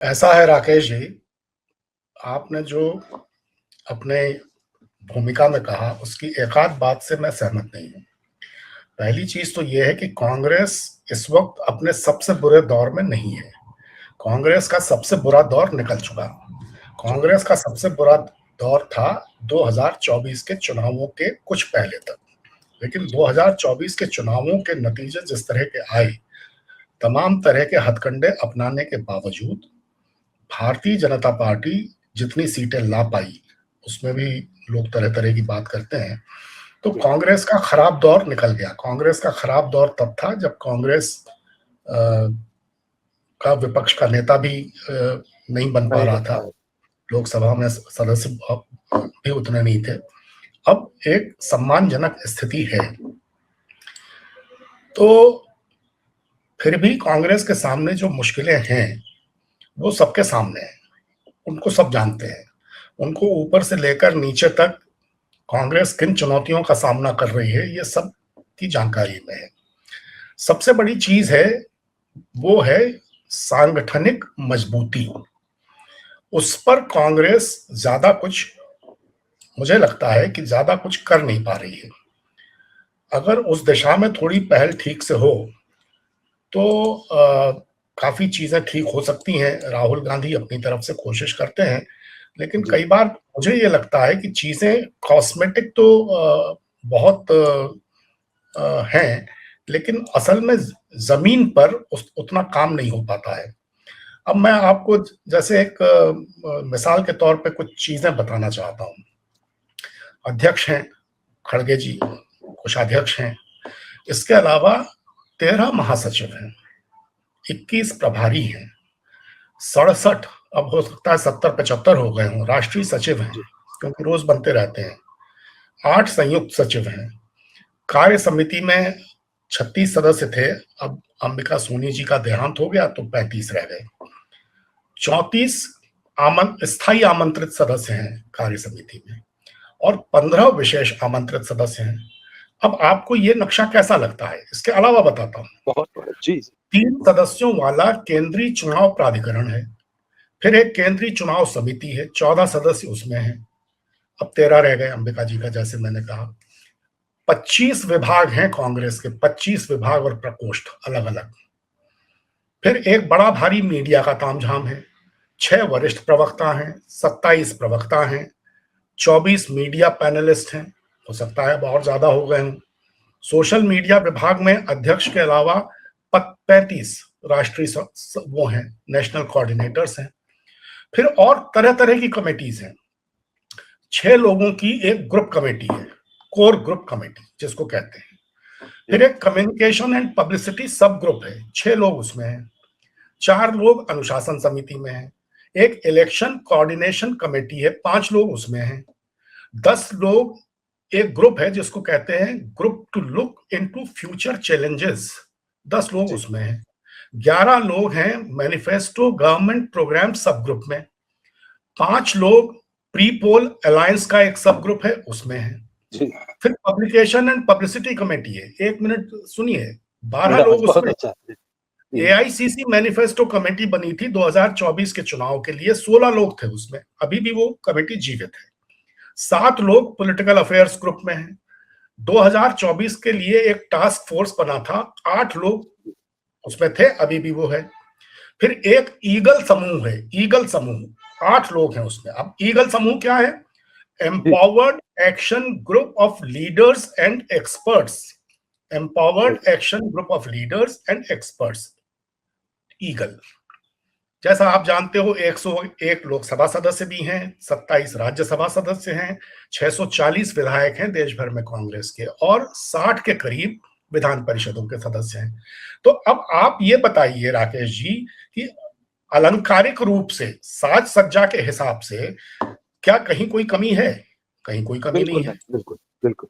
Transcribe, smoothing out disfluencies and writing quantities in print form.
ऐसा है राकेश जी, आपने जो अपने भूमिका में कहा उसकी एक आध बात से मैं सहमत नहीं हूँ। पहली चीज तो ये है कि कांग्रेस इस वक्त अपने सबसे बुरे दौर में नहीं है। कांग्रेस का सबसे बुरा दौर निकल चुका। कांग्रेस का सबसे बुरा दौर था 2024 के चुनावों के कुछ पहले तक। लेकिन 2024 के चुनावों के नतीजे जिस तरह के आए, तमाम तरह के हथकंडे अपनाने के बावजूद भारतीय जनता पार्टी जितनी सीटें ला पाई, उसमें भी लोग तरह तरह की बात करते हैं। तो कांग्रेस का खराब दौर निकल गया। कांग्रेस का खराब दौर तब था जब कांग्रेस का विपक्ष का नेता भी नहीं बन पा रहा था, लोकसभा में सदस्य भी उतने नहीं थे। अब एक सम्मानजनक स्थिति है। तो फिर भी कांग्रेस के सामने जो मुश्किलें हैं वो सबके सामने है, उनको सब जानते हैं। उनको ऊपर से लेकर नीचे तक कांग्रेस किन चुनौतियों का सामना कर रही है ये सब की जानकारी में है। सबसे बड़ी चीज है वो है सांगठनिक मजबूती। उस पर कांग्रेस ज्यादा कुछ, मुझे लगता है कि ज्यादा कुछ कर नहीं पा रही है। अगर उस दिशा में थोड़ी पहल ठीक से हो तो काफी चीजें ठीक हो सकती हैं। राहुल गांधी अपनी तरफ से कोशिश करते हैं, लेकिन कई बार मुझे ये लगता है कि चीजें कॉस्मेटिक तो बहुत हैं, लेकिन असल में जमीन पर उतना काम नहीं हो पाता है। अब मैं आपको जैसे एक मिसाल के तौर पे कुछ चीजें बताना चाहता हूँ। अध्यक्ष हैं खड़गे जी, कोषाध्यक्ष हैं, इसके अलावा 13 महासचिव हैं, 21 प्रभारी हैं, 67, अब हो सकता है 70-75 हो गए हों, राष्ट्रीय सचिव हैं क्योंकि रोज बनते रहते हैं, 8 संयुक्त सचिव हैं, कार्य समिति में 36 सदस्य थे, अब अंबिका सोनी जी का देहांत हो गया तो 35 रह गए। 34 स्थायी आमंत्रित सदस्य हैं कार्य समिति में और 15 विशेष आमंत्रित सदस्य हैं। अब आपको ये नक्शा कैसा लगता है? इसके अलावा बताता हूँ, बहुत जी 3 सदस्यों वाला केंद्रीय चुनाव प्राधिकरण है, फिर एक केंद्रीय चुनाव समिति है, 14 सदस्य उसमें हैं, अब 13 रह गए अंबिका जी का, जैसे मैंने कहा। 25 विभाग हैं कांग्रेस के, 25 विभाग और प्रकोष्ठ अलग अलग। फिर एक बड़ा भारी मीडिया का तामझाम है, 6 वरिष्ठ प्रवक्ता हैं, 27 प्रवक्ता हैं, 24 मीडिया पैनलिस्ट हैं, हो सकता है अब और ज्यादा हो गए हों। सोशल मीडिया विभाग में अध्यक्ष के अलावा 35 राष्ट्रीय वो हैं, नेशनल कोऑर्डिनेटर्स हैं। फिर और तरह तरह की कमेटीज हैं। 6 लोगों की एक ग्रुप कमेटी है, कोर ग्रुप कमेटी जिसको कहते हैं। फिर एक कम्युनिकेशन एंड पब्लिसिटी सब ग्रुप है, 6 लोग उसमें हैं। 4 लोग अनुशासन समिति में हैं। एक इलेक्शन कोऑर्डिनेशन कमेटी है, 5 लोग उसमें हैं। 10 लोग एक ग्रुप है जिसको कहते हैं group to look into future challenges, 10 लोग उसमें हैं। 11 लोग हैं मैनिफेस्टो गवर्नमेंट प्रोग्राम सब ग्रुप में। 5 लोग प्री पोल अलायंस का एक सब ग्रुप है, उसमें है। फिर पब्लिकेशन एंड पब्लिसिटी कमेटी है, 1 मिनट सुनिए, 12 लोग उसमें। एआईसीसी मैनिफेस्टो कमेटी बनी थी 2024 के चुनाव के लिए, 16 लोग थे उसमें, अभी भी वो कमेटी जीवित है। 7 लोग पॉलिटिकल अफेयर्स ग्रुप में हैं। 2024 के लिए एक टास्क फोर्स बना था, 8 लोग उसमें थे, अभी भी वो है। फिर एक ईगल समूह है, ईगल समूह, 8 लोग हैं उसमें। अब ईगल समूह क्या है? Empowered action group of leaders and experts, empowered action group of leaders and experts, eagle. जैसा आप जानते हो 101 लोकसभा सदस्य भी हैं, 27 राज्यसभा सदस्य हैं, 640 विधायक हैं देश भर में कांग्रेस के, और 60 के करीब विधान परिषदों के सदस्य हैं। तो अब आप ये बताइए राकेश जी कि अलंकारिक रूप से, साज सज्जा के हिसाब से क्या कहीं कोई कमी है? कहीं कोई कमी नहीं है। बिल्कुल बिल्कुल।